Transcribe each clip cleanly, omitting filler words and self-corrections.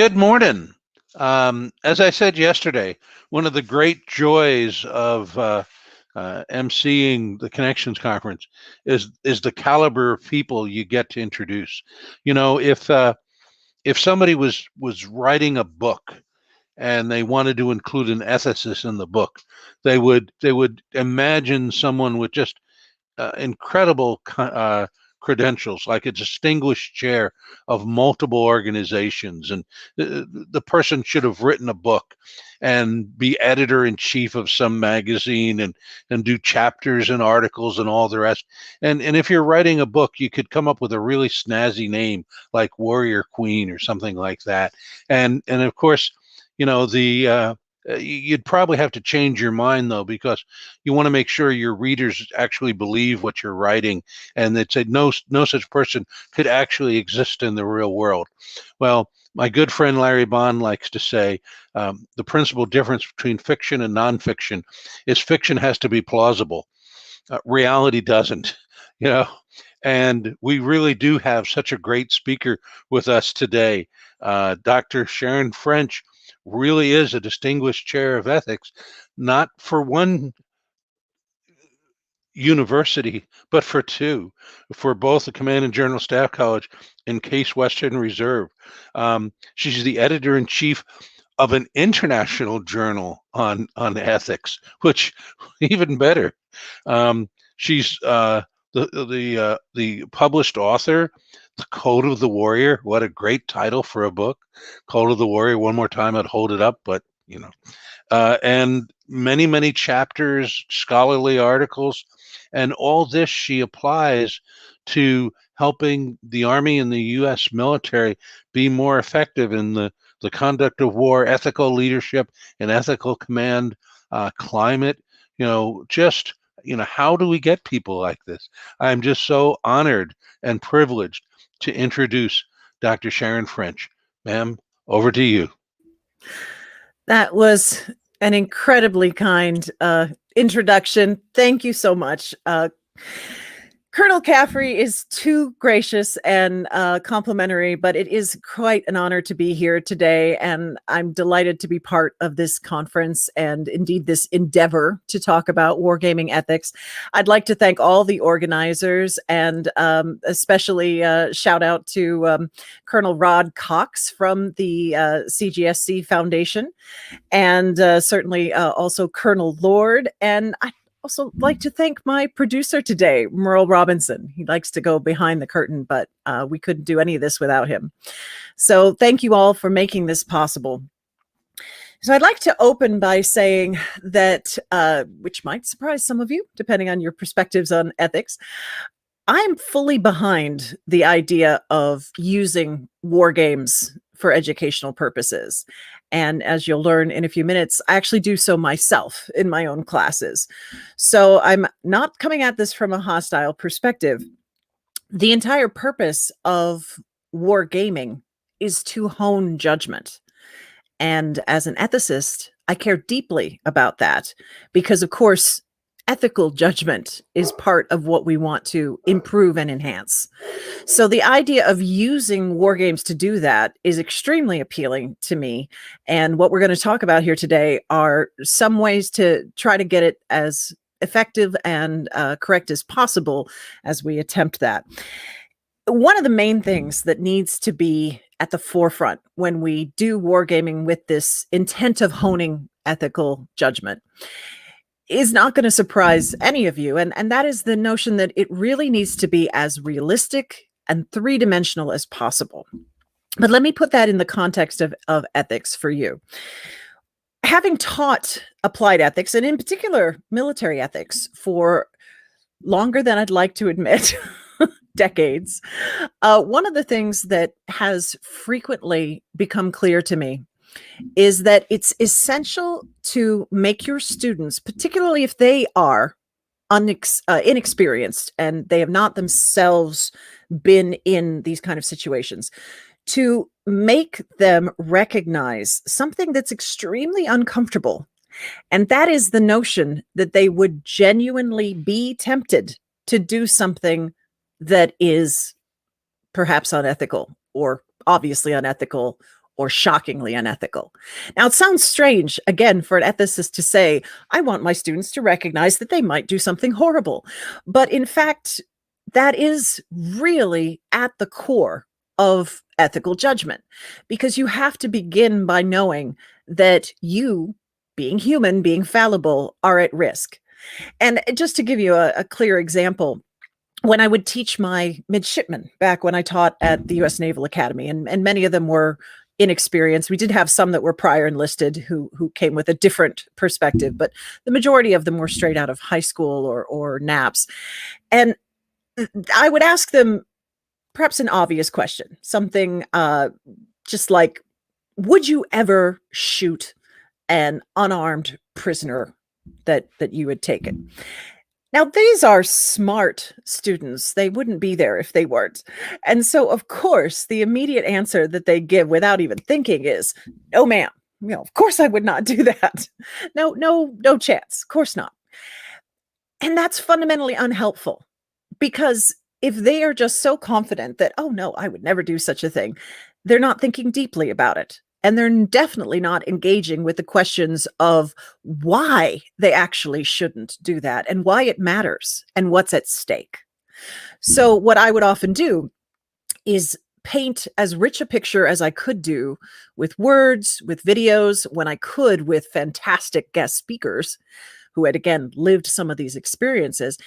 Good morning. As I said yesterday, one of the great joys of emceeing the Connections Conference is the caliber of people you get to introduce. You know, if somebody was writing a book and they wanted to include an ethicist in the book, they would imagine someone with just incredible credentials, like a distinguished chair of multiple organizations. And the person should have written a book and be editor in chief of some magazine and do chapters and articles and all the rest. And if you're writing a book, you could come up with a really snazzy name like Warrior Queen or something like that. And of course, you know, you'd probably have to change your mind though, because you want to make sure your readers actually believe what you're writing, and that say no such person could actually exist in the real world. Well, my good friend Larry Bond likes to say the principal difference between fiction and nonfiction is fiction has to be plausible. Reality doesn't, you know. And we really do have such a great speaker with us today. Dr. Sharon French really is a distinguished chair of ethics, not for one university, but for two, for both the Command and General Staff College and Case Western Reserve. She's the editor-in-chief of an international journal on ethics, which even better. She's the published author, The Code of the Warrior. What a great title for a book. Code of the Warrior. One more time, I'd hold it up, but you know. And many chapters, scholarly articles, and all this she applies to helping the Army and the U.S. military be more effective in the conduct of war, ethical leadership, and ethical command, climate. How do we get people like this? I'm just so honored and privileged to introduce Dr. Sharon French. Ma'am, over to you. That was an incredibly kind introduction. Thank you so much. Colonel Caffrey is too gracious and complimentary, but it is quite an honor to be here today, and I'm delighted to be part of this conference and indeed this endeavor to talk about wargaming ethics. I'd like to thank all the organizers, and especially shout out to Colonel Rod Cox from the CGSC Foundation, and certainly also Colonel Lord. And I also like to thank my producer today, Merle Robinson. He likes to go behind the curtain, but we couldn't do any of this without him. So thank you all for making this possible. So I'd like to open by saying that, which might surprise some of you, depending on your perspectives on ethics, I'm fully behind the idea of using war games for educational purposes. And as you'll learn in a few minutes, I actually do so myself in my own classes. So I'm not coming at this from a hostile perspective. The entire purpose of wargaming is to hone judgment. And as an ethicist, I care deeply about that because, of course, ethical judgment is part of what we want to improve and enhance. So the idea of using war games to do that is extremely appealing to me. And what we're going to talk about here today are some ways to try to get it as effective and correct as possible as we attempt that. One of the main things that needs to be at the forefront when we do wargaming with this intent of honing ethical judgment is not going to surprise any of you. And that is the notion that it really needs to be as realistic and three-dimensional as possible. But let me put that in the context of ethics for you. Having taught applied ethics, and in particular military ethics, for longer than I'd like to admit, decades, one of the things that has frequently become clear to me is that it's essential to make your students, particularly if they are inexperienced and they have not themselves been in these kind of situations, to make them recognize something that's extremely uncomfortable. And that is the notion that they would genuinely be tempted to do something that is perhaps unethical or obviously unethical or shockingly unethical. Now, it sounds strange, again, for an ethicist to say, I want my students to recognize that they might do something horrible. But in fact, that is really at the core of ethical judgment, because you have to begin by knowing that you, being human, being fallible, are at risk. And just to give you a clear example, when I would teach my midshipmen back when I taught at the U.S. Naval Academy, and many of them were inexperienced. We did have some that were prior enlisted who came with a different perspective, but the majority of them were straight out of high school or NAPS. And I would ask them perhaps an obvious question, something just like, would you ever shoot an unarmed prisoner that you had taken? Now, these are smart students. They wouldn't be there if they weren't. And so, of course, the immediate answer that they give without even thinking is, no, ma'am. Of course I would not do that. No chance. Of course not. And that's fundamentally unhelpful, because if they are just so confident that, oh, no, I would never do such a thing, they're not thinking deeply about it. And they're definitely not engaging with the questions of why they actually shouldn't do that and why it matters and what's at stake. So what I would often do is paint as rich a picture as I could do with words, with videos, when I could with fantastic guest speakers who had, again, lived some of these experiences,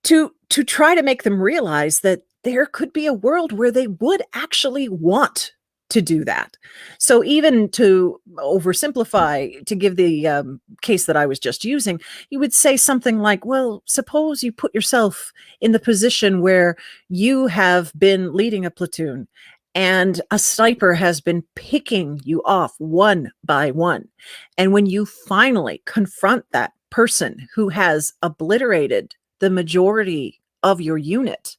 to try to make them realize that there could be a world where they would actually want to do that. So even to oversimplify, to give the case that I was just using, you would say something like, well, suppose you put yourself in the position where you have been leading a platoon and a sniper has been picking you off one by one. And when you finally confront that person who has obliterated the majority of your unit,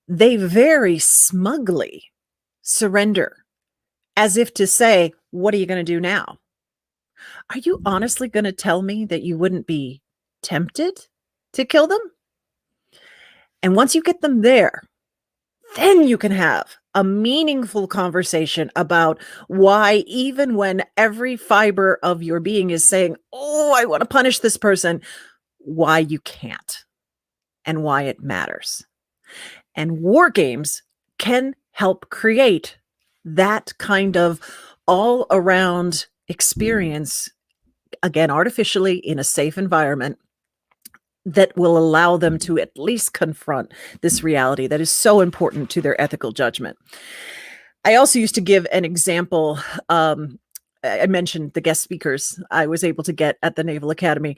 they very smugly surrender, as if to say, what are you going to do now? Are you honestly going to tell me that you wouldn't be tempted to kill them? And once you get them there, then you can have a meaningful conversation about why, even when every fiber of your being is saying, oh, I want to punish this person, why you can't and why it matters. And war games can help create that kind of all around experience, again, artificially in a safe environment, that will allow them to at least confront this reality that is so important to their ethical judgment. I also used to give an example. I mentioned the guest speakers I was able to get at the Naval Academy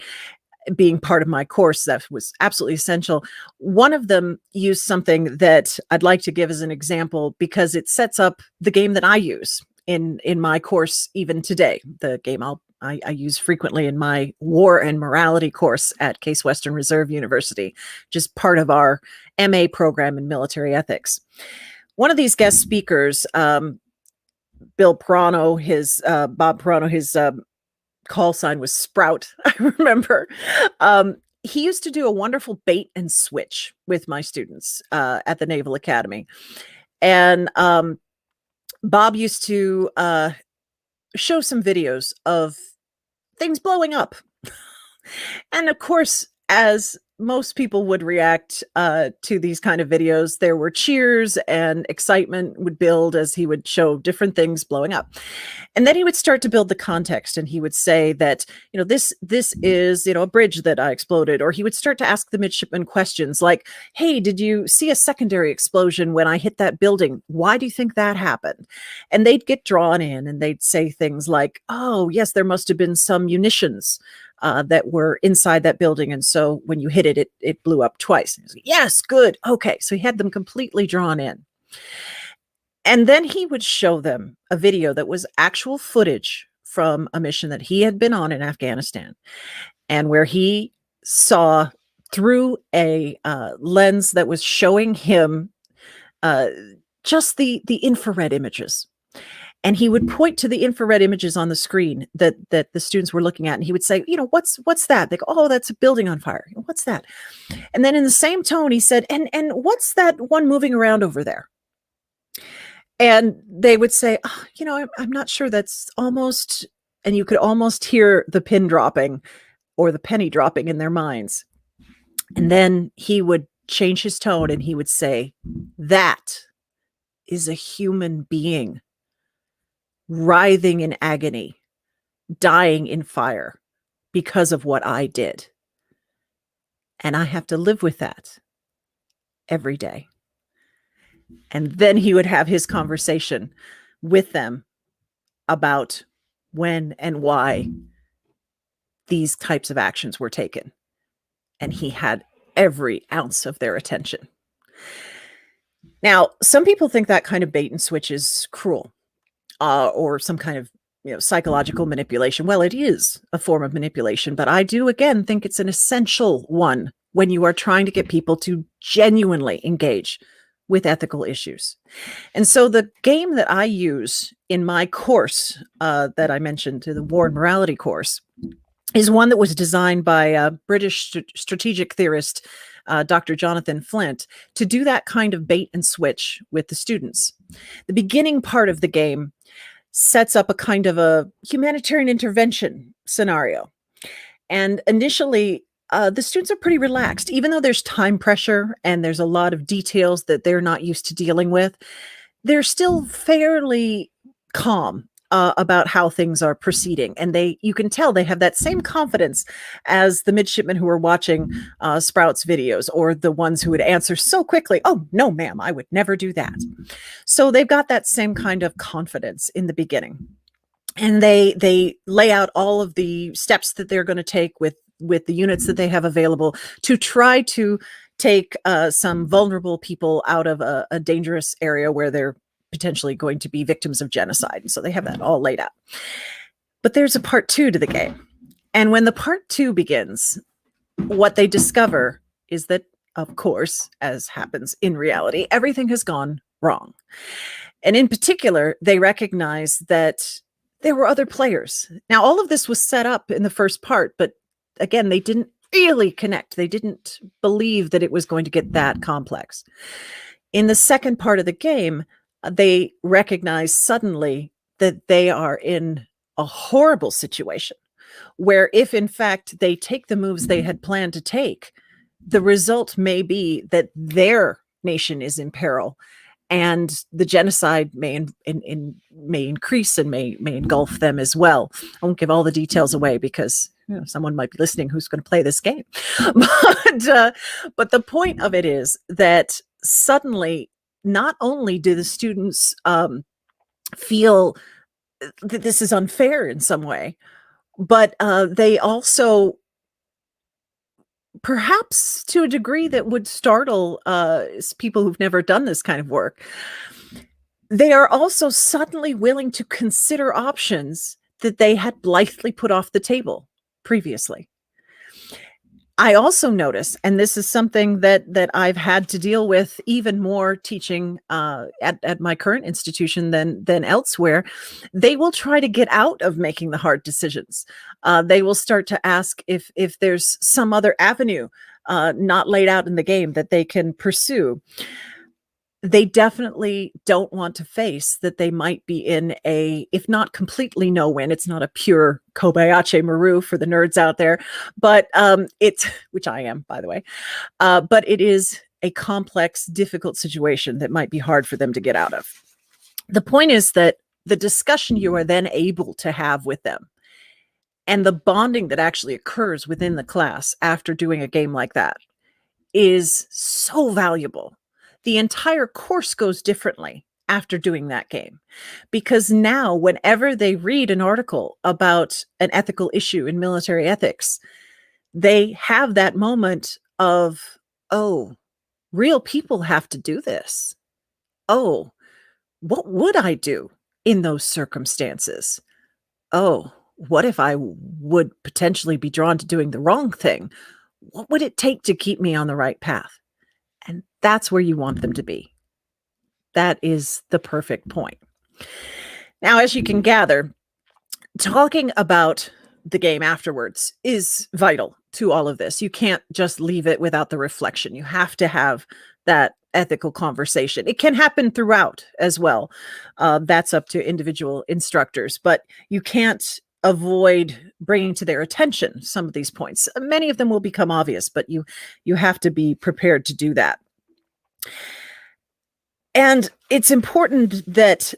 being part of my course. That was absolutely essential. One of them used something that I'd like to give as an example, because it sets up the game that I use in my course even today. The game I use frequently in my war and morality course at Case Western Reserve University, just part of our MA program in military ethics. One of these guest speakers, Bob Perano, his call sign was Sprout, I remember. He used to do a wonderful bait and switch with my students at the Naval Academy. And Bob used to show some videos of things blowing up. And of course, as most people would react to these kind of videos, there were cheers and excitement would build as he would show different things blowing up. And then he would start to build the context, and he would say that, this is, a bridge that I exploded. Or he would start to ask the midshipmen questions like, hey, did you see a secondary explosion when I hit that building? Why do you think that happened? And they'd get drawn in and they'd say things like, oh, yes, there must have been some munitions that were inside that building. And so when you hit it, it blew up twice. Like, yes, good. Okay. So he had them completely drawn in. And then he would show them a video that was actual footage from a mission that he had been on in Afghanistan, and where he saw through a lens that was showing him just the infrared images. And he would point to the infrared images on the screen that the students were looking at. And he would say, what's that? They go, oh, that's a building on fire. What's that? And then in the same tone, he said, and what's that one moving around over there? And they would say, oh, I'm not sure, that's almost, and you could almost hear the pin dropping or the penny dropping in their minds. And then he would change his tone and he would say, that is a human being writhing in agony, dying in fire because of what I did. And I have to live with that every day. And then he would have his conversation with them about when and why these types of actions were taken. And he had every ounce of their attention. Now, some people think that kind of bait and switch is cruel, or some kind of psychological manipulation. Well, it is a form of manipulation, but I do, again, think it's an essential one when you are trying to get people to genuinely engage with ethical issues. And so the game that I use in my course that I mentioned, the War and Morality course, is one that was designed by a British strategic theorist, Dr. Jonathan Flint, to do that kind of bait and switch with the students. The beginning part of the game sets up a kind of a humanitarian intervention scenario. And initially, the students are pretty relaxed, even though there's time pressure and there's a lot of details that they're not used to dealing with. They're still fairly calm about how things are proceeding. And you can tell they have that same confidence as the midshipmen who are watching Sprout's videos, or the ones who would answer so quickly, oh, no, ma'am, I would never do that. So they've got that same kind of confidence in the beginning. And they lay out all of the steps that they're going to take with the units that they have available to try to take some vulnerable people out of a dangerous area where they're potentially going to be victims of genocide. And so they have that all laid out. But there's a part 2 to the game. And when the part 2 begins, what they discover is that, of course, as happens in reality, everything has gone wrong. And in particular, they recognize that there were other players. Now, all of this was set up in the first part, but again, they didn't really connect. They didn't believe that it was going to get that complex. In the second part of the game, they recognize suddenly that they are in a horrible situation where, if in fact they take the moves they had planned to take, the result may be that their nation is in peril and the genocide may increase and may engulf them as well. I won't give all the details away because someone might be listening who's going to play this game. But the point of it is that suddenly, not only do the students feel that this is unfair in some way, but they also, perhaps to a degree that would startle people who've never done this kind of work, they are also suddenly willing to consider options that they had blithely put off the table previously. I also notice, and this is something that I've had to deal with even more teaching at my current institution than elsewhere, they will try to get out of making the hard decisions. They will start to ask if there's some other avenue not laid out in the game that they can pursue. They definitely don't want to face that they might be in a, if not completely no-win, it's not a pure Kobayashi Maru for the nerds out there, but it's, which I am, by the way, but it is a complex, difficult situation that might be hard for them to get out of. The point is that the discussion you are then able to have with them and the bonding that actually occurs within the class after doing a game like that is so valuable. The entire course goes differently after doing that game, because now whenever they read an article about an ethical issue in military ethics, they have that moment of, oh, real people have to do this. Oh, what would I do in those circumstances? Oh, what if I would potentially be drawn to doing the wrong thing? What would it take to keep me on the right path? And that's where you want them to be. That is the perfect point. Now, as you can gather, talking about the game afterwards is vital to all of this. You can't just leave it without the reflection. You have to have that ethical conversation. It can happen throughout as well. That's up to individual instructors, but you can't avoid bringing to their attention some of these points. Many of them will become obvious, but you have to be prepared to do that. And it's important that,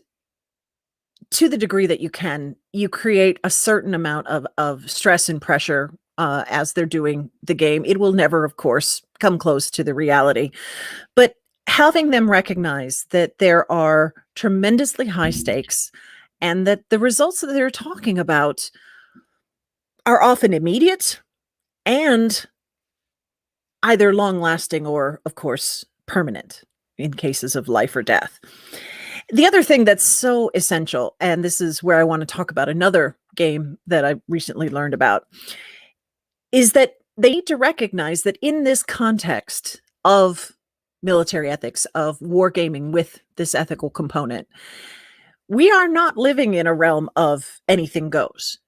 to the degree that you can, you create a certain amount of stress and pressure as they're doing the game. It will never, of course, come close to the reality, but having them recognize that there are tremendously high stakes and that the results that they're talking about are often immediate and either long-lasting or, of course, permanent in cases of life or death. The other thing that's so essential, and this is where I want to talk about another game that I recently learned about, is that they need to recognize that in this context of military ethics, of wargaming with this ethical component, we are not living in a realm of anything goes.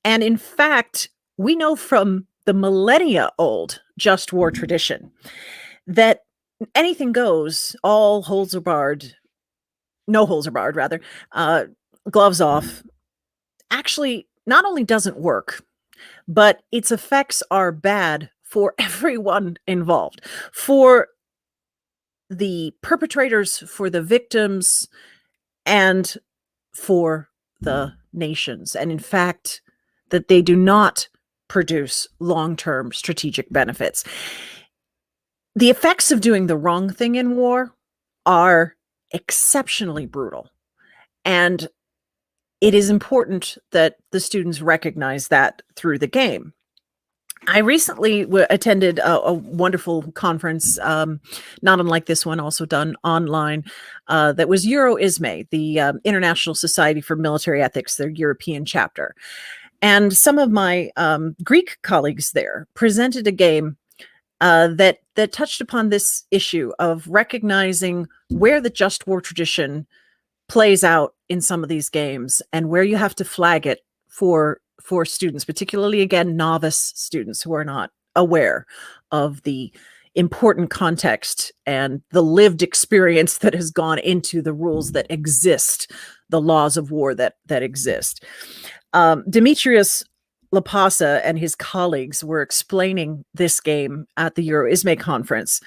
And in fact, we know from the millennia-old just war tradition that anything goes, all holds are barred, no holes are barred, rather, gloves off, actually not only doesn't work, but its effects are bad for everyone involved, for the perpetrators, for the victims, and for the nations. And in fact, that they do not produce long-term strategic benefits. The effects of doing the wrong thing in war are exceptionally brutal. And it is important that the students recognize that through the game. I recently attended a wonderful conference, not unlike this one, also done online, that was EuroISME, the International Society for Military Ethics, their European chapter. And some of my Greek colleagues there presented a game that touched upon this issue of recognizing where the just war tradition plays out in some of these games and where you have to flag it for students, particularly, again, novice students who are not aware of the important context and the lived experience that has gone into the rules that exist, the laws of war that exist. Demetrius Lapasa and his colleagues were explaining this game at the EuroISME conference,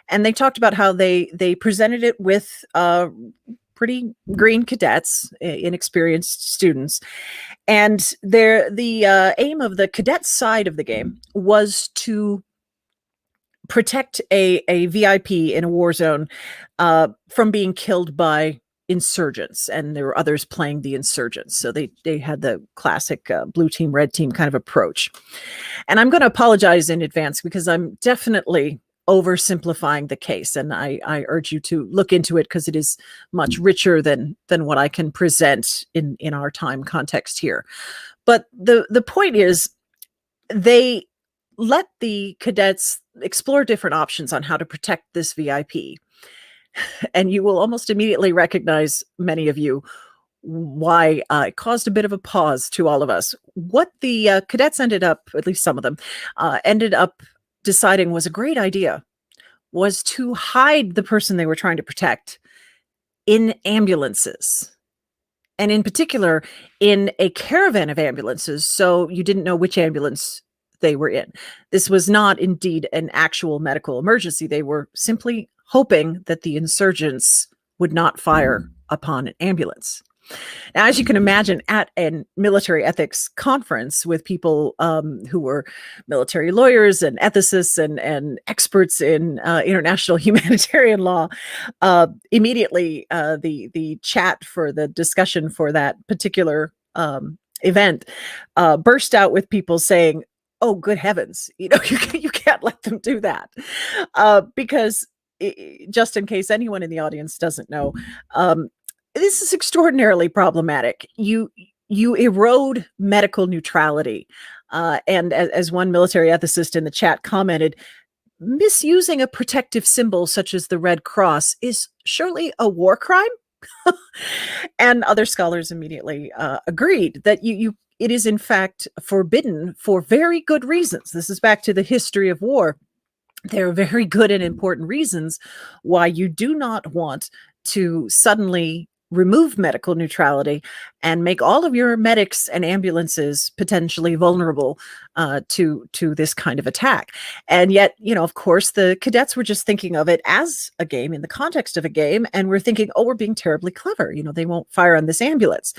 and they talked about how they presented it with pretty green cadets, inexperienced students, and the aim of the cadet side of the game was to protect a VIP in a war zone from being killed by insurgents, and there were others playing the insurgents. So they had the classic blue team, red team kind of approach. And I'm going to apologize in advance because I'm definitely oversimplifying the case, and I urge you to look into it because it is much richer than what I can present in our time context here. But the point is, they let the cadets explore different options on how to protect this VIP. And you will almost immediately recognize, many of you, why it caused a bit of a pause to all of us. What the cadets ended up, at least some of them, ended up deciding was a great idea was to hide the person they were trying to protect in ambulances. And in particular, in a caravan of ambulances, so you didn't know which ambulance they were in. This was not indeed an actual medical emergency. They were simply hoping that the insurgents would not fire upon an ambulance. Now, as you can imagine, at a military ethics conference with people who were military lawyers and ethicists and experts in international humanitarian law, immediately the chat for the discussion for that particular event burst out with people saying, "Oh, good heavens, you can't let them do that," because just in case anyone in the audience doesn't know, this is extraordinarily problematic. You erode medical neutrality. And as one military ethicist in the chat commented, misusing a protective symbol such as the Red Cross is surely a war crime. And other scholars immediately agreed that it is in fact forbidden for very good reasons. This is back to the history of war. There are very good and important reasons why you do not want to suddenly remove medical neutrality and make all of your medics and ambulances potentially vulnerable to this kind of attack. And yet, of course, the cadets were just thinking of it as a game in the context of a game, and we're thinking, oh, we're being terribly clever. They won't fire on this ambulance.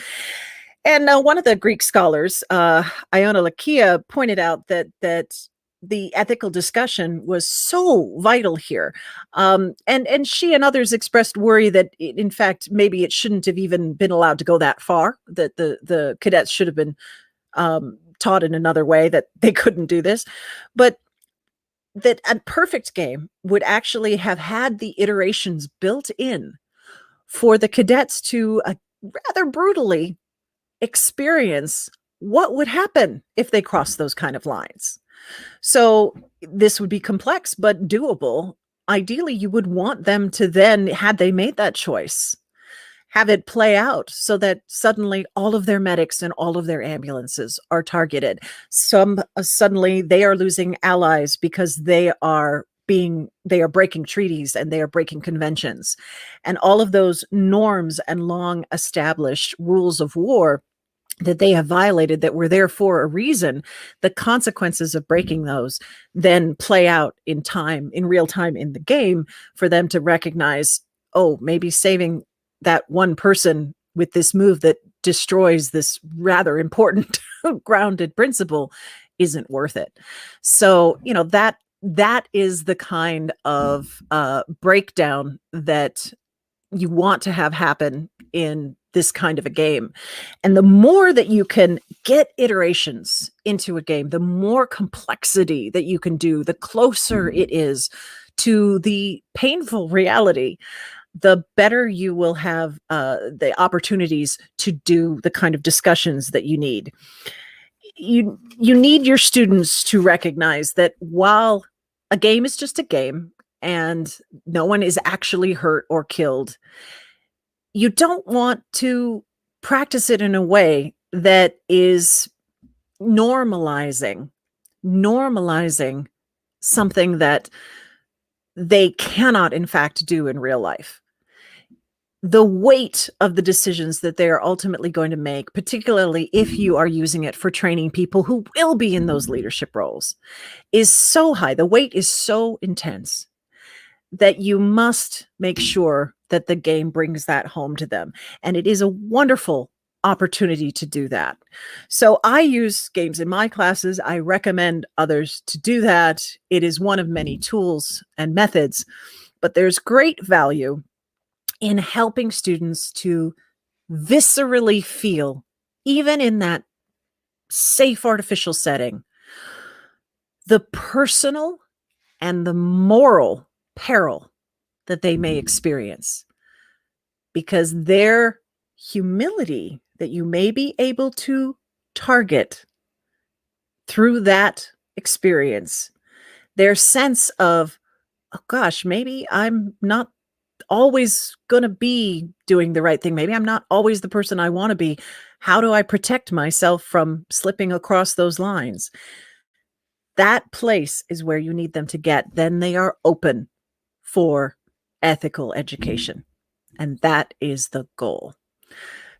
And one of the Greek scholars, Iona Lakia, pointed out that the ethical discussion was so vital here. And she and others expressed worry that, in fact, maybe it shouldn't have even been allowed to go that far, that the cadets should have been taught in another way, that they couldn't do this. But that a perfect game would actually have had the iterations built in for the cadets to rather brutally experience what would happen if they crossed those kind of lines. So this would be complex, but doable. Ideally, you would want them to then, had they made that choice, have it play out so that suddenly all of their medics and all of their ambulances are targeted. Suddenly they are losing allies because they are breaking treaties and they are breaking conventions. And all of those norms and long established rules of war that they have violated, that were there for a reason, the consequences of breaking those then play out in real time in the game, for them to recognize, oh, maybe saving that one person with this move that destroys this rather important grounded principle isn't worth it. So, that is the kind of breakdown that you want to have happen in this kind of a game. And the more that you can get iterations into a game, the more complexity that you can do, the closer it is to the painful reality, the better you will have the opportunities to do the kind of discussions that you need. You need your students to recognize that while a game is just a game and no one is actually hurt or killed, you don't want to practice it in a way that is normalizing something that they cannot, in fact, do in real life. The weight of the decisions that they are ultimately going to make, particularly if you are using it for training people who will be in those leadership roles, is so high. The weight is so intense that you must make sure that the game brings that home to them. And it is a wonderful opportunity to do that. So I use games in my classes. I recommend others to do that. It is one of many tools and methods, but there's great value in helping students to viscerally feel, even in that safe artificial setting, the personal and the moral peril that they may experience, because their humility that you may be able to target through that experience, their sense of, oh gosh, maybe I'm not always going to be doing the right thing. Maybe I'm not always the person I want to be. How do I protect myself from slipping across those lines? That place is where you need them to get. Then they are open for ethical education. And that is the goal.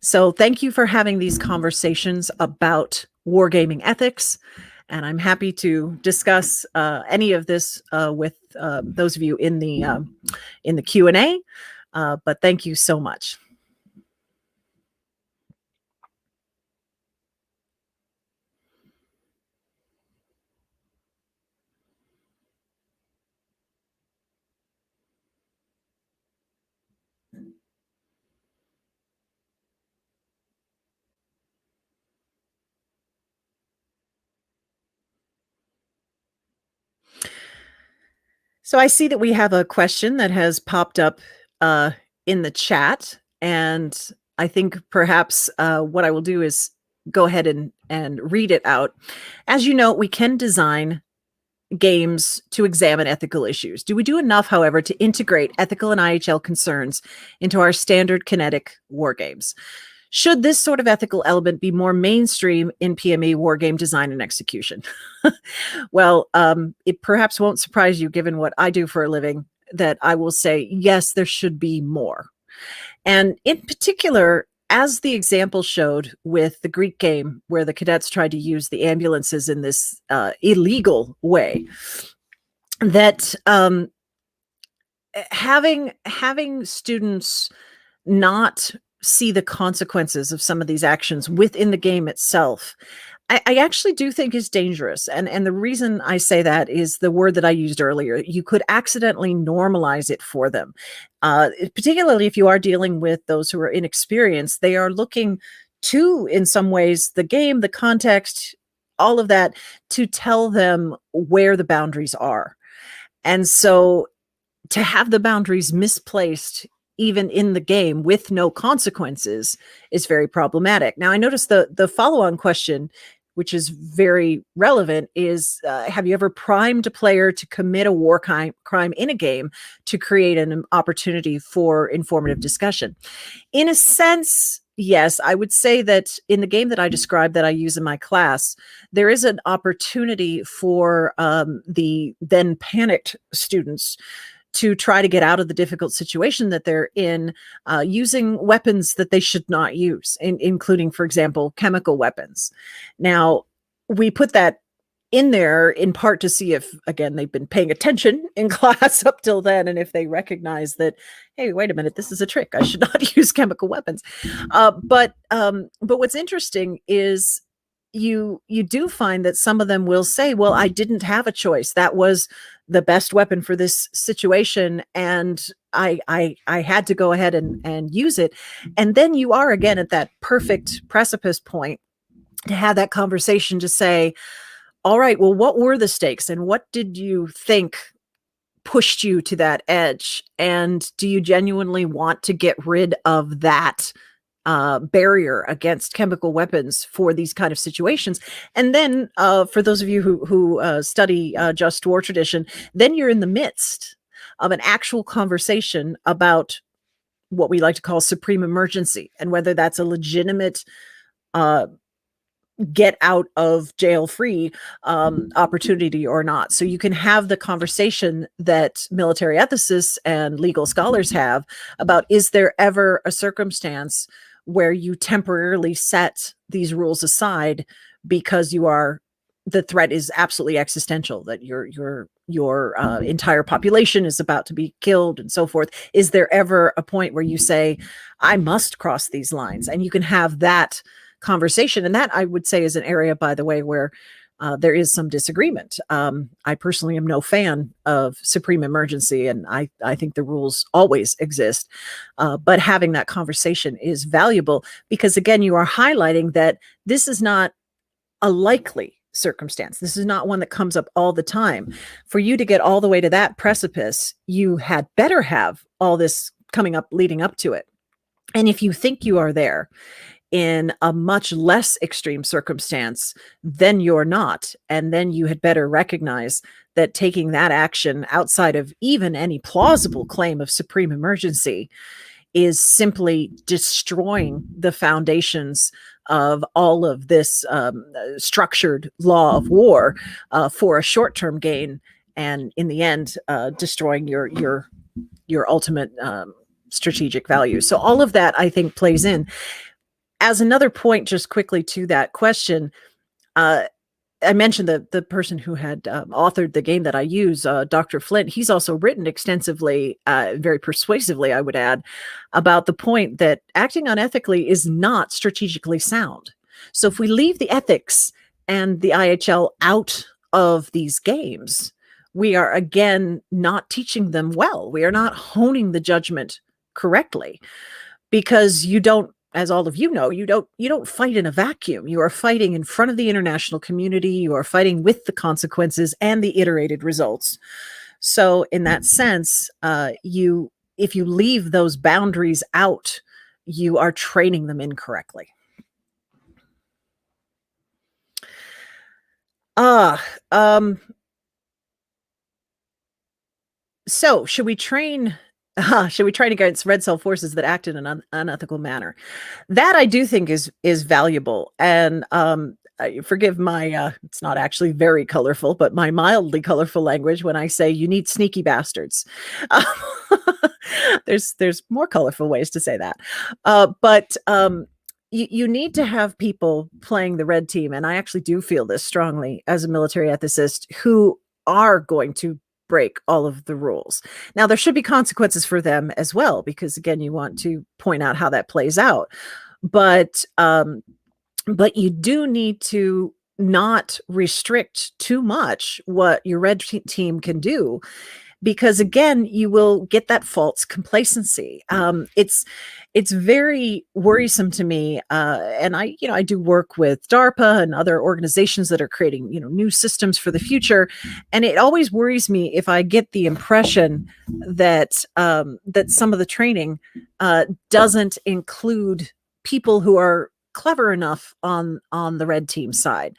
So thank you for having these conversations about wargaming ethics. And I'm happy to discuss any of this with those of you in the Q&A. But thank you so much. So I see that we have a question that has popped up in the chat, and I think perhaps what I will do is go ahead and read it out. As you know, we can design games to examine ethical issues. Do we do enough, however, to integrate ethical and IHL concerns into our standard kinetic war games? Should this sort of ethical element be more mainstream in PME wargame design and execution? Well, it perhaps won't surprise you, given what I do for a living, that I will say, yes, there should be more. And in particular, as the example showed with the Greek game, where the cadets tried to use the ambulances in this illegal way, that having students not see the consequences of some of these actions within the game itself, I actually do think is dangerous. And the reason I say that is the word that I used earlier. You could accidentally normalize it for them. Particularly if you are dealing with those who are inexperienced, they are looking to, in some ways, the game, the context, all of that, to tell them where the boundaries are. And so to have the boundaries misplaced even in the game with no consequences is very problematic. Now, I noticed the follow-on question, which is very relevant, is have you ever primed a player to commit a war crime in a game to create an opportunity for informative discussion? In a sense, yes. I would say that in the game that I described that I use in my class, there is an opportunity for the then panicked students to try to get out of the difficult situation that they're in, using weapons that they should not use, including, for example, chemical weapons. Now, we put that in there in part to see if, again, they've been paying attention in class up till then, and if they recognize that, hey, wait a minute, this is a trick. I should not use chemical weapons. But what's interesting is you do find that some of them will say, well, I didn't have a choice. That was the best weapon for this situation, and I had to go ahead and use it. And then you are again at that perfect precipice point to have that conversation to say, all right, well, what were the stakes and what did you think pushed you to that edge? And do you genuinely want to get rid of that barrier against chemical weapons for these kind of situations? And then for those of you who study just war tradition, then you're in the midst of an actual conversation about what we like to call supreme emergency, and whether that's a legitimate get out of jail free opportunity or not. So you can have the conversation that military ethicists and legal scholars have about, is there ever a circumstance where you temporarily set these rules aside because the threat is absolutely existential, that your entire population is about to be killed and so forth? Is there ever a point where you say, I must cross these lines? And you can have that conversation. And that, I would say, is an area, by the way, where there is some disagreement. I personally am no fan of supreme emergency, and I think the rules always exist. But having that conversation is valuable because, again, you are highlighting that this is not a likely circumstance. This is not one that comes up all the time. For you to get all the way to that precipice, you had better have all this coming up, leading up to it. And if you think you are there in a much less extreme circumstance, then you're not. And then you had better recognize that taking that action outside of even any plausible claim of supreme emergency is simply destroying the foundations of all of this structured law of war for a short-term gain, and in the end, destroying your ultimate strategic value. So all of that, I think, plays in. As another point, just quickly to that question, I mentioned the person who had authored the game that I use, Dr. Flint. He's also written extensively, very persuasively, I would add, about the point that acting unethically is not strategically sound. So if we leave the ethics and the IHL out of these games, we are, again, not teaching them well. We are not honing the judgment correctly, because you don't, as all of you know, you don't fight in a vacuum. You are fighting in front of the international community. You are fighting with the consequences and the iterated results. So in that sense, if you leave those boundaries out, you are training them incorrectly. So should we train Should we train against red cell forces that act in an unethical manner? That I do think is valuable. And forgive my it's not actually very colorful, but my mildly colorful language when I say you need sneaky bastards. Uh, there's more colorful ways to say that. But you need to have people playing the red team, and I actually do feel this strongly as a military ethicist, who are going to break all of the rules. Now, there should be consequences for them as well, because again, you want to point out how that plays out. But you do need to not restrict too much what your red team can do, because again, you will get that false complacency. It's very worrisome to me, and I do work with DARPA and other organizations that are creating new systems for the future, and it always worries me if I get the impression that that some of the training doesn't include people who are clever enough on the red team side,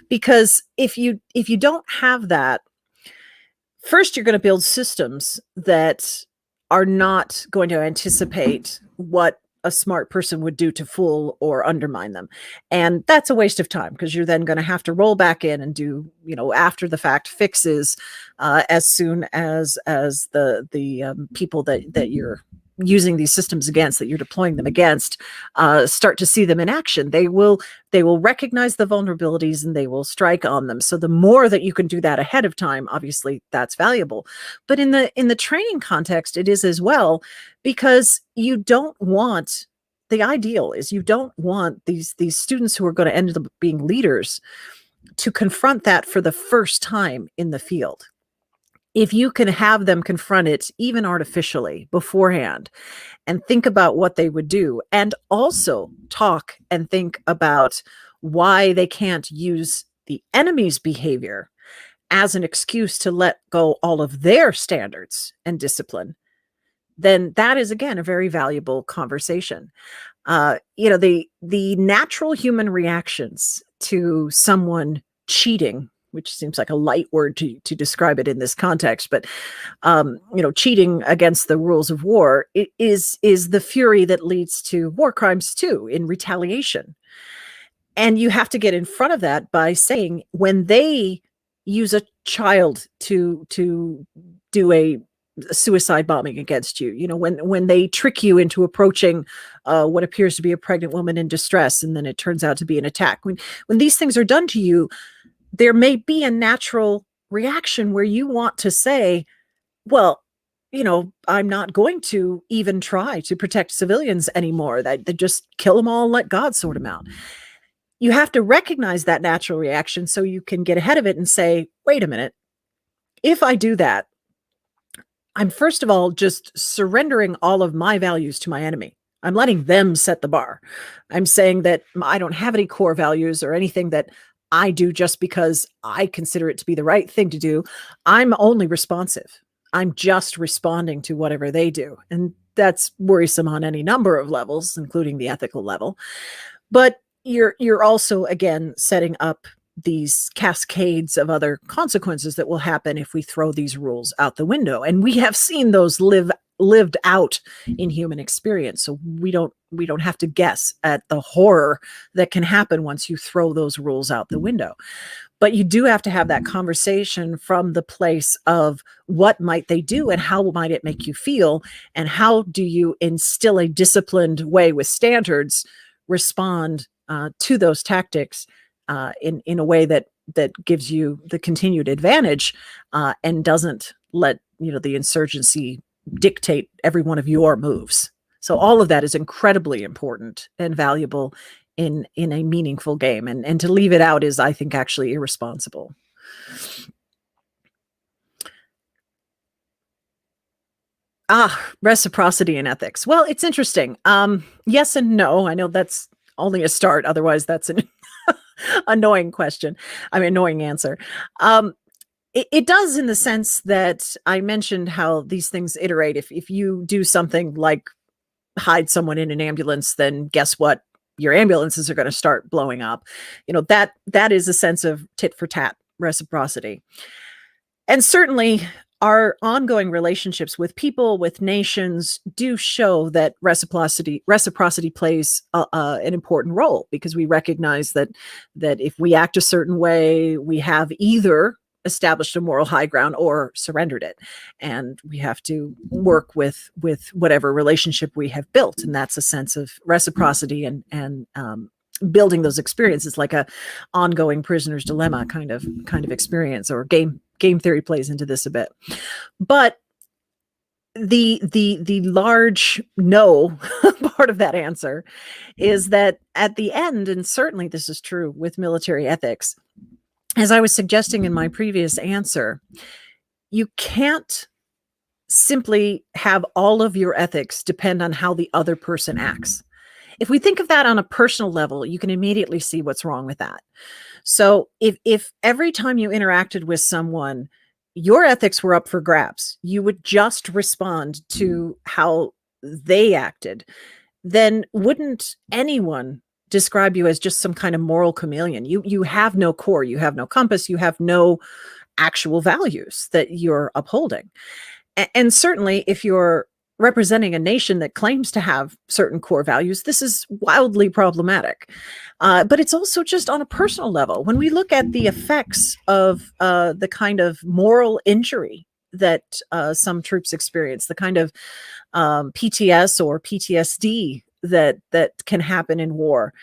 because if you don't have that, first, you're going to build systems that are not going to anticipate what a smart person would do to fool or undermine them. And that's a waste of time, because you're then going to have to roll back in and do, after the fact fixes as soon as the people that you're using these systems against, that you're deploying them against, start to see them in action. They will recognize the vulnerabilities and they will strike on them. So the more that you can do that ahead of time, obviously that's valuable. But in the training context, it is as well, because you don't want, the ideal is you don't want these students who are going to end up being leaders to confront that for the first time in the field. If you can have them confront it even artificially beforehand and think about what they would do, and also talk and think about why they can't use the enemy's behavior as an excuse to let go all of their standards and discipline, then that is, again, a very valuable conversation. The natural human reactions to someone cheating, which seems like a light word to describe it in this context, but cheating against the rules of war is the fury that leads to war crimes too, in retaliation. And you have to get in front of that by saying, when they use a child to do a suicide bombing against you, when they trick you into approaching what appears to be a pregnant woman in distress, and then it turns out to be an attack, when these things are done to you, there may be a natural reaction where you want to say, well, I'm not going to even try to protect civilians anymore. They just kill them all and let God sort them out. You have to recognize that natural reaction so you can get ahead of it and say, wait a minute, if I do that, I'm first of all just surrendering all of my values to my enemy. I'm letting them set the bar. I'm saying that I don't have any core values or anything that I do just because I consider it to be the right thing to do. I'm only responsive. I'm just responding to whatever they do. And that's worrisome on any number of levels, including the ethical level. But you're also, again, setting up these cascades of other consequences that will happen if we throw these rules out the window. And we have seen those lived out in human experience. So we don't have to guess at the horror that can happen once you throw those rules out the window. But you do have to have that conversation from the place of what might they do and how might it make you feel, and how do you instill a disciplined way with standards, respond to those tactics in a way that gives you the continued advantage and doesn't let the insurgency dictate every one of your moves. So all of that is incredibly important and valuable in a meaningful game. And to leave it out is, I think, actually irresponsible. Reciprocity in ethics. Well, it's interesting. Yes and no. I know that's only a start. Otherwise, that's an annoying question. Annoying answer. It does, in the sense that I mentioned how these things iterate. If you do something like hide someone in an ambulance, then guess what? Your ambulances are going to start blowing up. That is a sense of tit for tat reciprocity. And certainly our ongoing relationships with people, with nations, do show that reciprocity plays an important role, because we recognize that if we act a certain way, we have either established a moral high ground or surrendered it, and we have to work with whatever relationship we have built, and that's a sense of reciprocity and building those experiences, like a ongoing prisoner's dilemma kind of experience, or game theory plays into this a bit. But the large no part of that answer is that at the end, and certainly this is true with military ethics, as I was suggesting in my previous answer, you can't simply have all of your ethics depend on how the other person acts. If we think of that on a personal level, you can immediately see what's wrong with that. So if every time you interacted with someone, your ethics were up for grabs, you would just respond to how they acted, then wouldn't anyone describe you as just some kind of moral chameleon? You have no core, you have no compass, you have no actual values that you're upholding. And certainly if you're representing a nation that claims to have certain core values, this is wildly problematic. But it's also just on a personal level. When we look at the effects of the kind of moral injury that some troops experience, the kind of PTS or PTSD that can happen in war,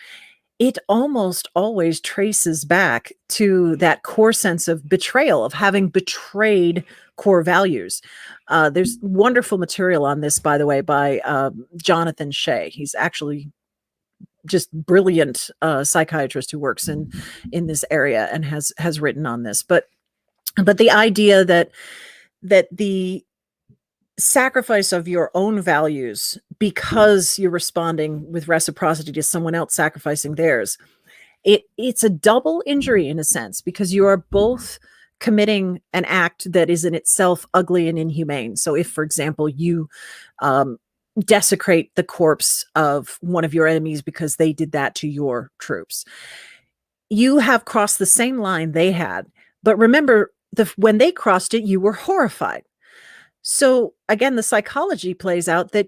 it almost always traces back to that core sense of betrayal, of having betrayed core values. There's wonderful material on this, by the way, by Jonathan Shea. He's actually just brilliant psychiatrist who works in this area and has written on this. But the idea that the sacrifice of your own values because you're responding with reciprocity to someone else sacrificing theirs, it's a double injury in a sense, because you are both committing an act that is in itself ugly and inhumane. So if, for example, you desecrate the corpse of one of your enemies because they did that to your troops, you have crossed the same line they had. But remember, when they crossed it, you were horrified. So again, the psychology plays out that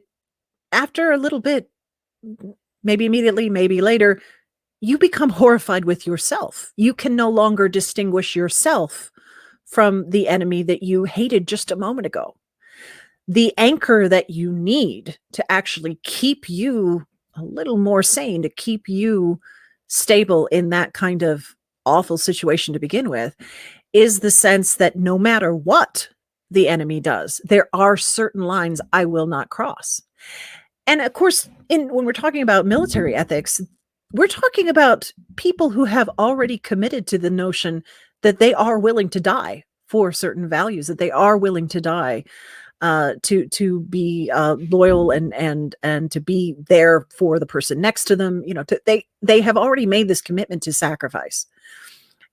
after a little bit, maybe immediately, maybe later, you become horrified with yourself. You can no longer distinguish yourself from the enemy that you hated just a moment ago. The anchor that you need to actually keep you a little more sane, to keep you stable in that kind of awful situation to begin with, is the sense that no matter what the enemy does, there are certain lines I will not cross. And of course, when we're talking about military ethics, we're talking about people who have already committed to the notion that they are willing to die for certain values, that they are willing to die to be loyal and to be there for the person next to them. They have already made this commitment to sacrifice,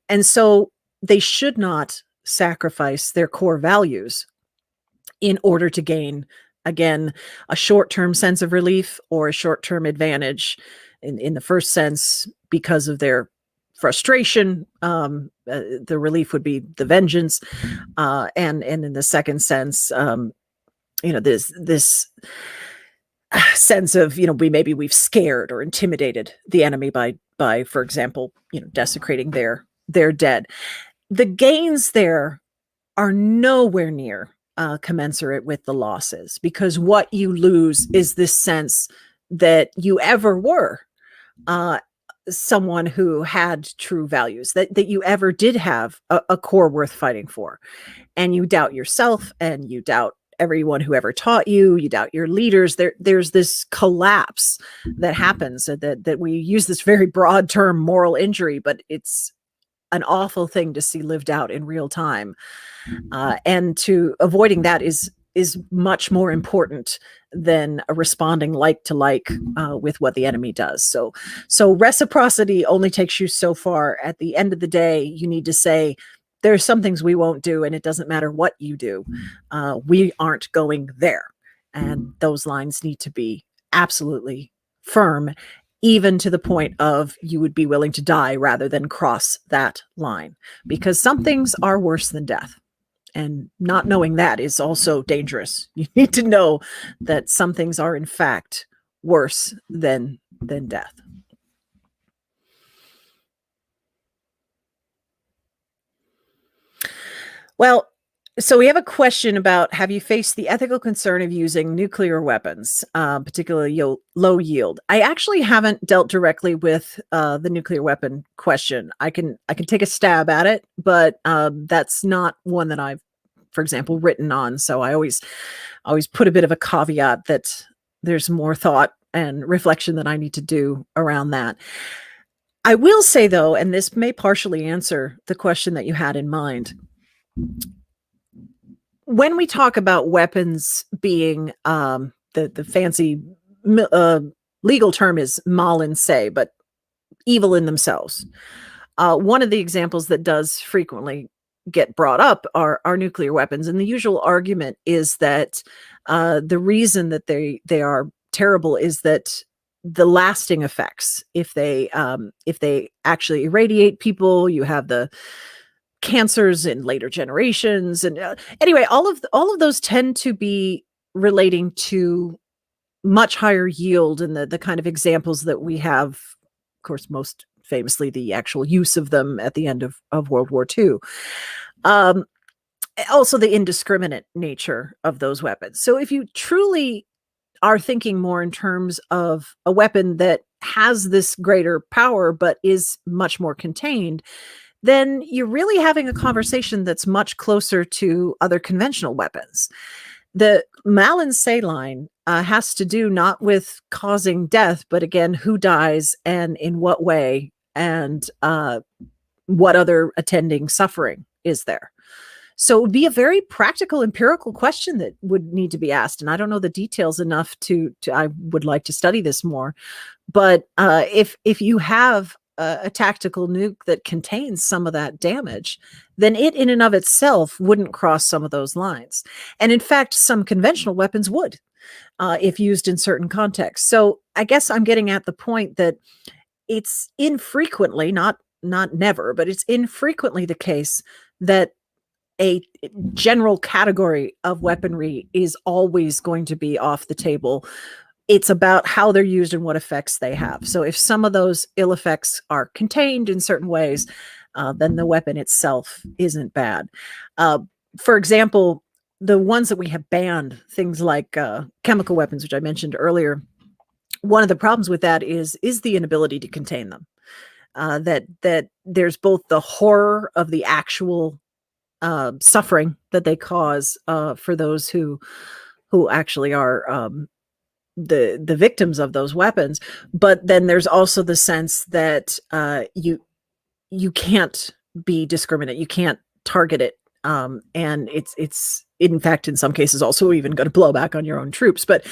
and so they should not sacrifice their core values in order to gain, again, a short-term sense of relief or a short-term advantage. In the first sense, because of their frustration, the relief would be the vengeance, and in the second sense, this sense of, we've scared or intimidated the enemy by, for example, desecrating their dead. The gains there are nowhere near commensurate with the losses, because what you lose is this sense that you ever were someone who had true values, that you ever did have a core worth fighting for. And you doubt yourself, and you doubt everyone who ever taught you, you doubt your leaders. There's this collapse that happens, that we use this very broad term, moral injury, but it's an awful thing to see lived out in real time. And to avoiding that is much more important than responding like to like with what the enemy does. So reciprocity only takes you so far. At the end of the day, you need to say, there are some things we won't do, and it doesn't matter what you do. We aren't going there. And those lines need to be absolutely firm, even to the point of you would be willing to die rather than cross that line, because some things are worse than death. And not knowing that is also dangerous. You need to know that some things are in fact worse than death. Well, so we have a question about, have you faced the ethical concern of using nuclear weapons, particularly low yield? I actually haven't dealt directly with the nuclear weapon question. I can take a stab at it, but that's not one that I've, for example, written on. So I always put a bit of a caveat that there's more thought and reflection that I need to do around that. I will say, though, and this may partially answer the question that you had in mind, when we talk about weapons being the fancy legal term is mal in se, but evil in themselves. One of the examples that does frequently get brought up are nuclear weapons, and the usual argument is that the reason that they are terrible is that the lasting effects, if they actually irradiate people, you have the cancers in later generations. And anyway, all of those tend to be relating to much higher yield, and the kind of examples that we have, of course, most famously the actual use of them at the end of World War II. Also the indiscriminate nature of those weapons. So if you truly are thinking more in terms of a weapon that has this greater power but is much more contained, then you're really having a conversation that's much closer to other conventional weapons. The mal in se line has to do not with causing death, but again, who dies and in what way, and what other attending suffering is there. So it would be a very practical, empirical question that would need to be asked. And I don't know the details enough to I would like to study this more. But if you have a tactical nuke that contains some of that damage, then it in and of itself wouldn't cross some of those lines. And in fact, some conventional weapons would, if used in certain contexts. So I guess I'm getting at the point that it's infrequently, not never, but it's infrequently the case that a general category of weaponry is always going to be off the table. It's about how they're used and what effects they have. So if some of those ill effects are contained in certain ways, then the weapon itself isn't bad. For example, the ones that we have banned, things like chemical weapons, which I mentioned earlier, one of the problems with that is the inability to contain them. That there's both the horror of the actual suffering that they cause for those who actually are the victims of those weapons, but then there's also the sense that you can't be discriminate, you can't target it, and it's in fact in some cases also even going to blow back on your own troops. But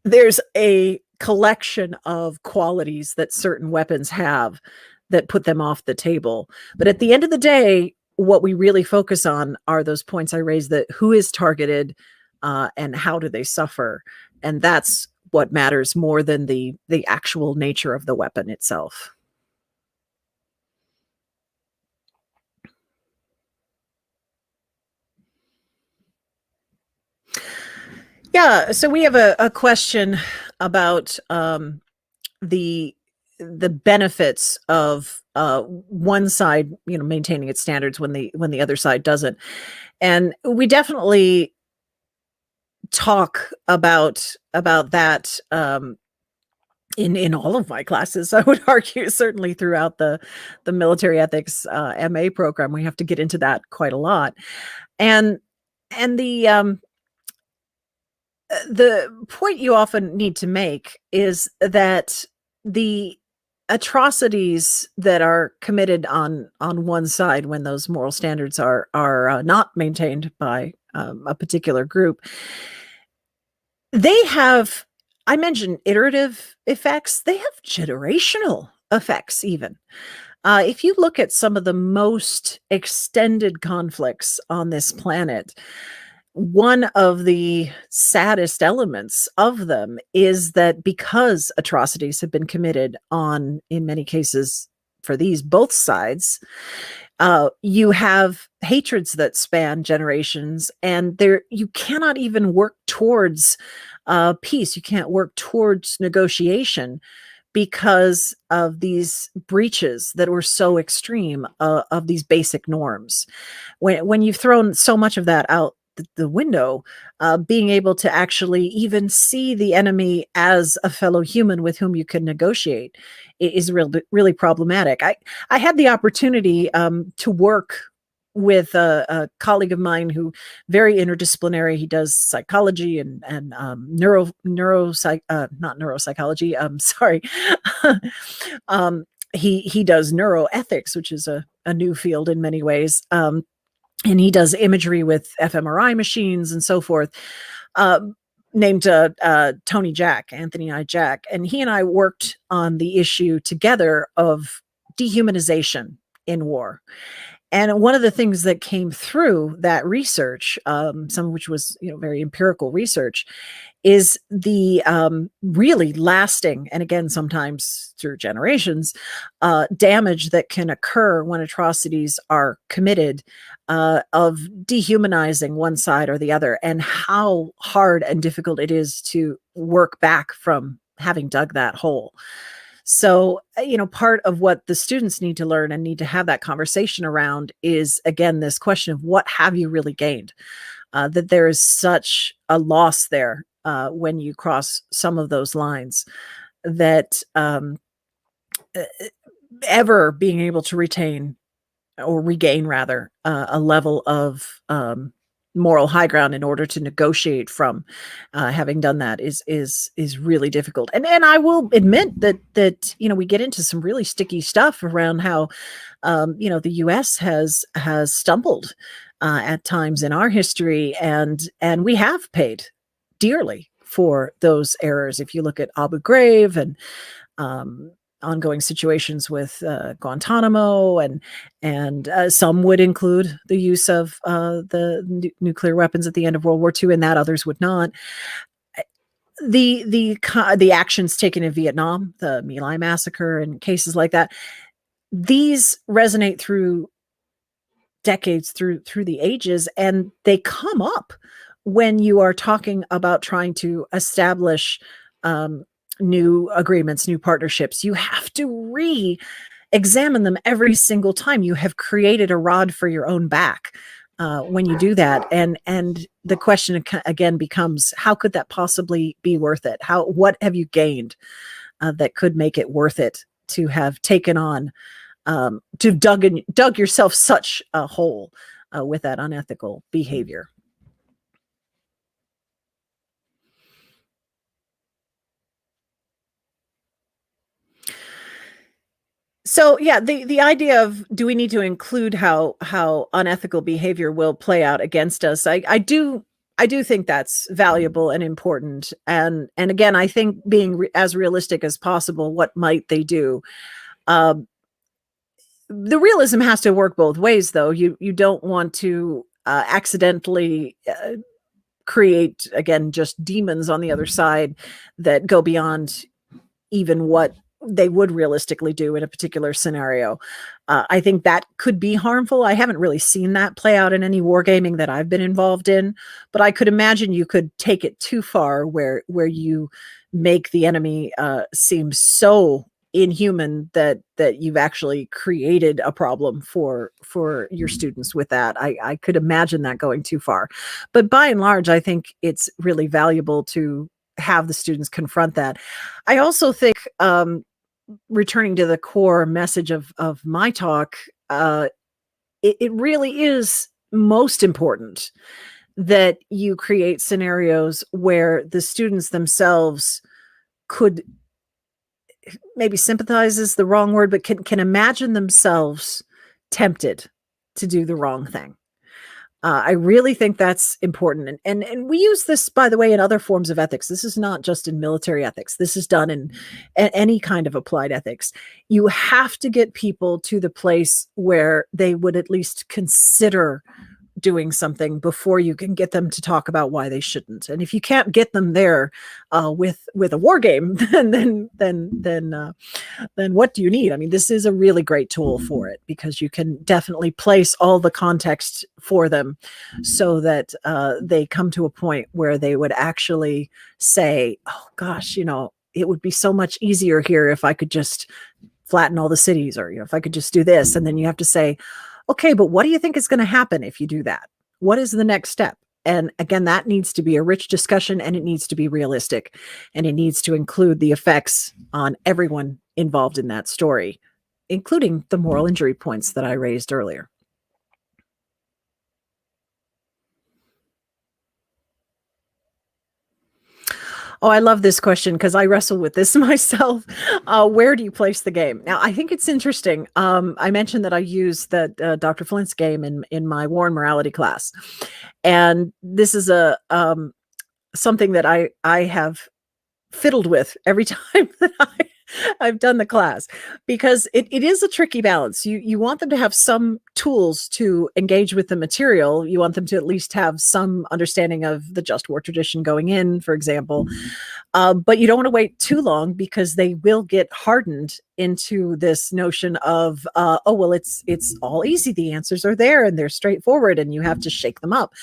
there's a collection of qualities that certain weapons have that put them off the table. But at the end of the day, what we really focus on are those points I raised, that who is targeted and how do they suffer. And that's what matters more than the actual nature of the weapon itself. Yeah, so we have a question about the benefits of one side, maintaining its standards when the other side doesn't. And we definitely talk about that in all of my classes. I would argue, certainly throughout the military ethics MA program, we have to get into that quite a lot. And the point you often need to make is that the atrocities that are committed on one side, when those moral standards are not maintained by a particular group, they have, I mentioned iterative effects, they have generational effects even. If you look at some of the most extended conflicts on this planet, one of the saddest elements of them is that because atrocities have been committed on, in many cases, for both sides, You have hatreds that span generations, and you cannot even work towards peace. You can't work towards negotiation because of these breaches that were so extreme of these basic norms. When you've thrown so much of that out the window, being able to actually even see the enemy as a fellow human with whom you can negotiate is really problematic. I had the opportunity to work with a colleague of mine who very interdisciplinary. He does psychology and not neuropsychology. Sorry. He does neuroethics, which is a new field in many ways. And he does imagery with fMRI machines and so forth, named Anthony I. Jack. And he and I worked on the issue together of dehumanization in war. And one of the things that came through that research, some of which was very empirical research, is the really lasting, and again, sometimes through generations, damage that can occur when atrocities are committed, of dehumanizing one side or the other, and how hard and difficult it is to work back from having dug that hole. So, part of what the students need to learn and need to have that conversation around is, again, this question of what have you really gained? That there is such a loss there when you cross some of those lines, that ever being able to retain or regain rather a level of moral high ground in order to negotiate from, having done that is really difficult. And I will admit that we get into some really sticky stuff around how the US has stumbled at times in our history, and we have paid dearly for those errors. If you look at Abu Ghraib and ongoing situations with Guantanamo, and some would include the use of the nuclear weapons at the end of World War II, and that others would not. The actions taken in Vietnam, the My Lai massacre, and cases like that, these resonate through decades, through the ages, and they come up when you are talking about trying to establish new agreements, new partnerships. You have to re-examine them every single time. You have created a rod for your own back when you do that. And the question again becomes, how could that possibly be worth it? What have you gained that could make it worth it to have taken on, to dug yourself such a hole with that unethical behavior? So yeah, the idea of, do we need to include how unethical behavior will play out against us? I do think that's valuable and important. And again, I think being as realistic as possible, what might they do? The realism has to work both ways, though. You don't want to accidentally create, again, just demons on the other side that go beyond even what they would realistically do in a particular scenario. I think that could be harmful. I haven't really seen that play out in any wargaming that I've been involved in, but I could imagine you could take it too far where you make the enemy seem so inhuman that you've actually created a problem for your students with that. I could imagine that going too far. But by and large, I think it's really valuable to have the students confront that. I also think, returning to the core message of my talk, it really is most important that you create scenarios where the students themselves could, maybe sympathize is the wrong word, but can imagine themselves tempted to do the wrong thing. I really think that's important. And we use this, by the way, in other forms of ethics. This is not just in military ethics. This is done in any kind of applied ethics. You have to get people to the place where they would at least consider doing something before you can get them to talk about why they shouldn't. And if you can't get them there with a war game, then what do you need? I mean, this is a really great tool for it, because you can definitely place all the context for them so that they come to a point where they would actually say, oh gosh, it would be so much easier here if I could just flatten all the cities, or if I could just do this. And then you have to say, okay, but what do you think is going to happen if you do that? What is the next step? And again, that needs to be a rich discussion, and it needs to be realistic, and it needs to include the effects on everyone involved in that story, including the moral injury points that I raised earlier. Oh, I love this question because I wrestle with this myself. Where do you place the game? Now, I think it's interesting. I mentioned that I use that Dr. Flint's game in my War and Morality class. And this is something that I have fiddled with every time that I've done the class, because it is a tricky balance. You want them to have some tools to engage with the material. You want them to at least have some understanding of the just war tradition going in, for example. But you don't want to wait too long, because they will get hardened into this notion of, oh, well, it's all easy. The answers are there and they're straightforward, and you have to shake them up.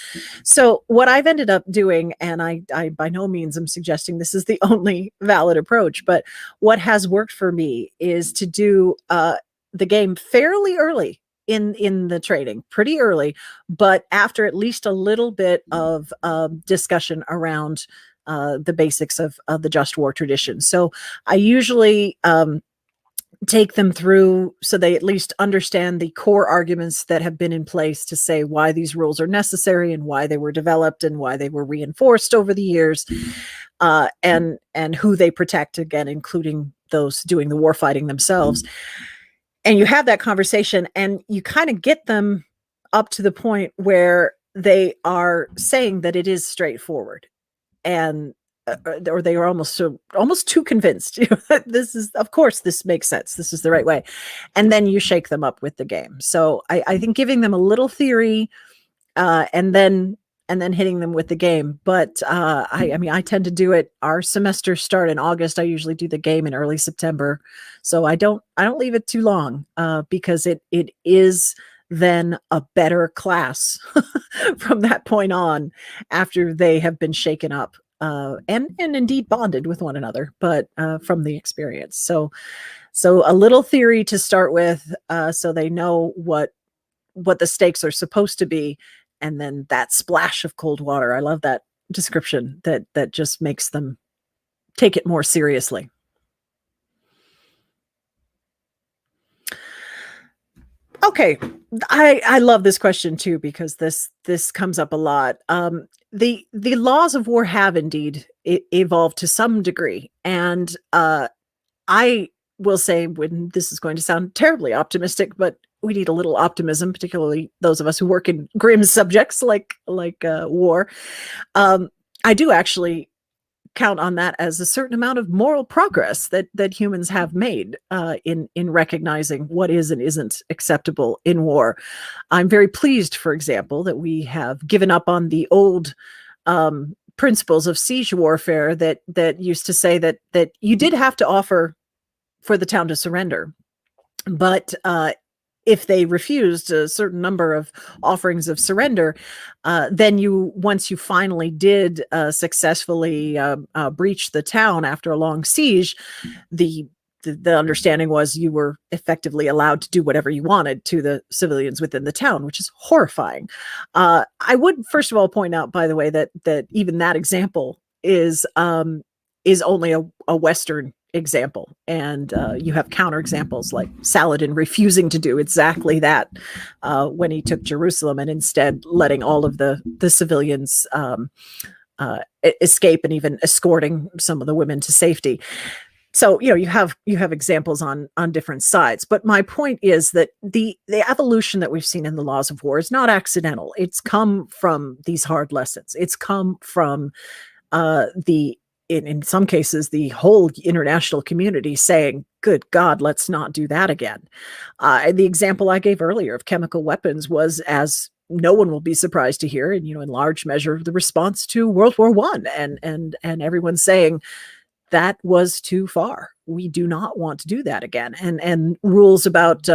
So what I've ended up doing, and I by no means am suggesting this is the only valid approach, but what has worked for me is to do the game fairly early in the training, pretty early, but after at least a little bit of discussion around the basics of the just war tradition. So I usually take them through so they at least understand the core arguments that have been in place to say why these rules are necessary, and why they were developed, and why they were reinforced over the years, and who they protect, again, including those doing the war fighting themselves. And you have that conversation, and you kind of get them up to the point where they are saying that it is straightforward, and or they are almost too convinced. This is, of course, this makes sense. This is the right way. And then you shake them up with the game. So I think giving them a little theory, and then hitting them with the game. But I mean, I tend to do it. Our semesters start in August. I usually do the game in early September. So I don't leave it too long, because it is then a better class from that point on, after they have been shaken up. And indeed bonded with one another, but from the experience. So a little theory to start with, so they know what the stakes are supposed to be, and then that splash of cold water. I love that description. That just makes them take it more seriously. Okay, I love this question too, because this comes up a lot. The laws of war have indeed evolved to some degree, and I will say, when this is going to sound terribly optimistic, but we need a little optimism, particularly those of us who work in grim subjects like war. I do actually count on that as a certain amount of moral progress that humans have made in recognizing what is and isn't acceptable in war. I'm very pleased, for example, that we have given up on the old principles of siege warfare that used to say that you did have to offer for the town to surrender, but if they refused a certain number of offerings of surrender, then once you finally did successfully breach the town after a long siege, the understanding was you were effectively allowed to do whatever you wanted to the civilians within the town, which is horrifying. I would first of all point out, by the way, that even that example is only a Western example, and you have counter examples like Saladin refusing to do exactly that when he took Jerusalem, and instead letting all of the civilians escape, and even escorting some of the women to safety. So you have examples on different sides, but my point is that the evolution that we've seen in the laws of war is not accidental. It's come from these hard lessons. It's come from in some cases, the whole international community saying, good God, let's not do that again. The example I gave earlier of chemical weapons was as no one will be surprised to hear, and in large measure, the response to World War I, and everyone's saying that was too far. We do not want to do that again. And rules about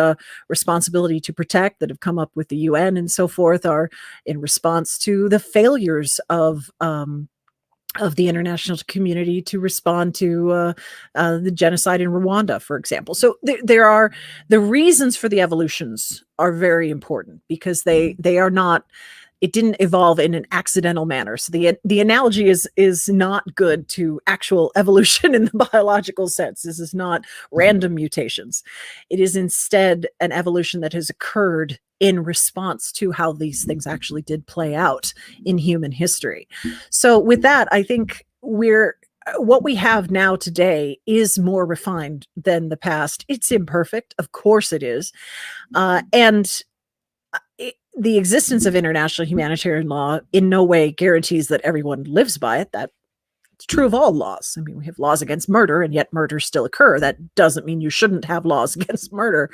responsibility to protect that have come up with the UN and so forth are in response to the failures of the international community to respond to the genocide in Rwanda, for example. So there are the reasons for the evolutions are very important, because they are not. It didn't evolve in an accidental manner. So the analogy is not good to actual evolution in the biological sense. This is not random mutations. It is instead an evolution that has occurred in response to how these things actually did play out in human history. So with that, I think what we have now today is more refined than the past. It's imperfect, of course it is, the existence of international humanitarian law in no way guarantees that everyone lives by it. That's true of all laws. I mean, we have laws against murder, and yet murders still occur. That doesn't mean you shouldn't have laws against murder.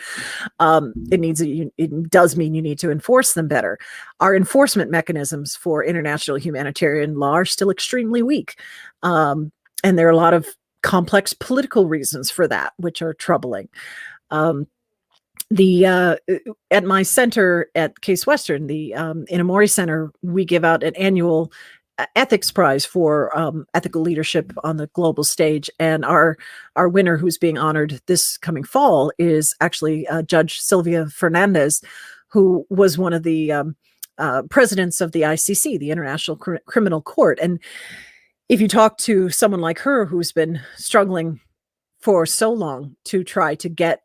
It does mean you need to enforce them better. Our enforcement mechanisms for international humanitarian law are still extremely weak. And there are a lot of complex political reasons for that, which are troubling. At my center at Case Western, the Inamori Center, we give out an annual ethics prize for ethical leadership on the global stage, and our winner, who's being honored this coming fall, is actually Judge Sylvia Fernandez, who was one of the presidents of the ICC, the International Criminal Court. And if you talk to someone like her, who's been struggling for so long to try to get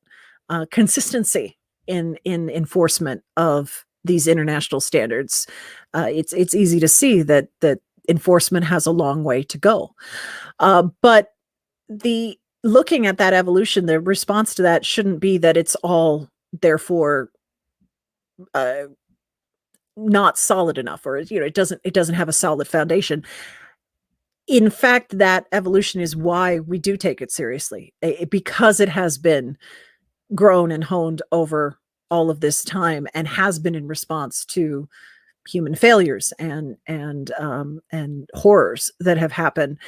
consistency in enforcement of these international standards, it's easy to see that enforcement has a long way to go. But looking at that evolution, the response to that shouldn't be that it's all therefore not solid enough, or it doesn't have a solid foundation. In fact, that evolution is why we do take it seriously, because it has been grown and honed over all of this time, and has been in response to human failures and horrors that have happened.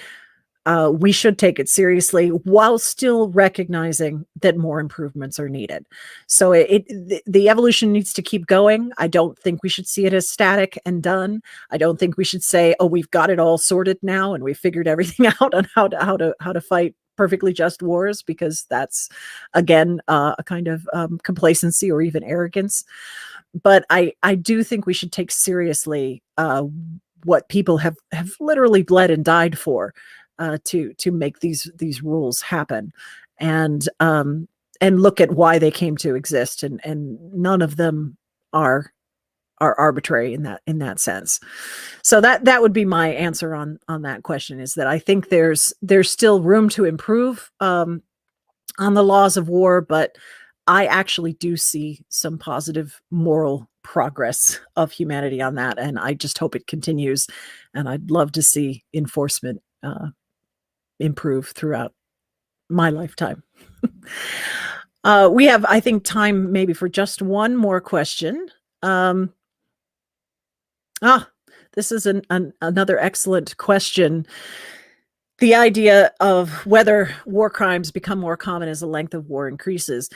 We should take it seriously while still recognizing that more improvements are needed. So the evolution needs to keep going. I don't think we should see it as static and done. I don't think we should say, oh, we've got it all sorted now and we've figured everything out on how to fight perfectly just wars, because that's, again, a kind of complacency or even arrogance. But I do think we should take seriously what people have literally bled and died for, to make these rules happen, and look at why they came to exist, and none of them are arbitrary in that sense. So that would be my answer on that question, is that I think there's still room to improve on the laws of war, but I actually do see some positive moral progress of humanity on that, and I just hope it continues. And I'd love to see enforcement improve throughout my lifetime. We have, I think, time maybe for just one more question. This is another excellent question. The idea of whether war crimes become more common as the length of war increases.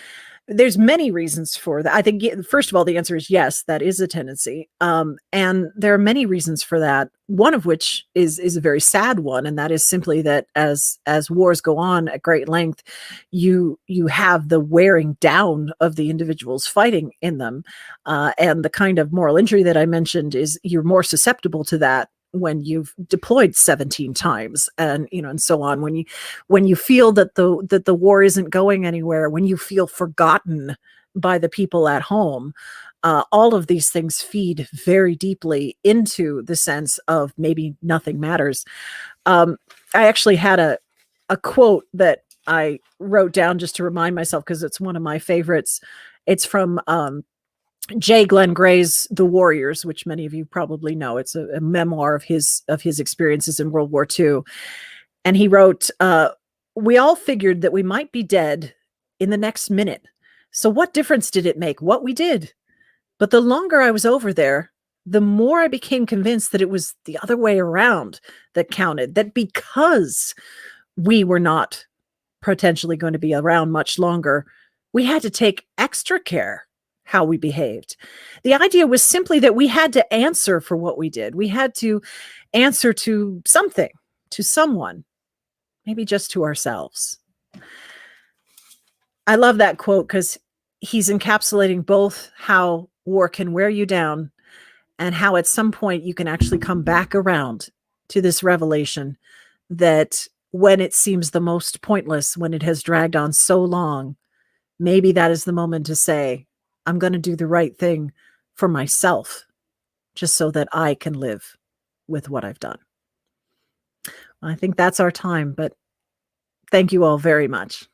There's many reasons for that. I think, first of all, the answer is yes, that is a tendency. And there are many reasons for that. One of which is a very sad one, and that is simply that as wars go on at great length, you have the wearing down of the individuals fighting in them. And the kind of moral injury that I mentioned is you're more susceptible to that when you've deployed 17 times, and and so on, when you feel that the war isn't going anywhere, when you feel forgotten by the people at home, all of these things feed very deeply into the sense of maybe nothing matters. I actually had a quote that I wrote down just to remind myself, because it's one of my favorites. It's from J. Glenn Gray's The Warriors, which many of you probably know. It's a memoir of his experiences in World War II. And he wrote, "We all figured that we might be dead in the next minute. So what difference did it make what we did? But the longer I was over there, the more I became convinced that it was the other way around that counted, that because we were not potentially going to be around much longer, we had to take extra care how we behaved. The idea was simply that we had to answer for what we did. We had to answer to something, to someone, maybe just to ourselves. I love that quote because he's encapsulating both how war can wear you down and how at some point you can actually come back around to this revelation that when it seems the most pointless, when it has dragged on so long, maybe that is the moment to say, I'm going to do the right thing for myself, just so that I can live with what I've done. I think that's our time, but thank you all very much.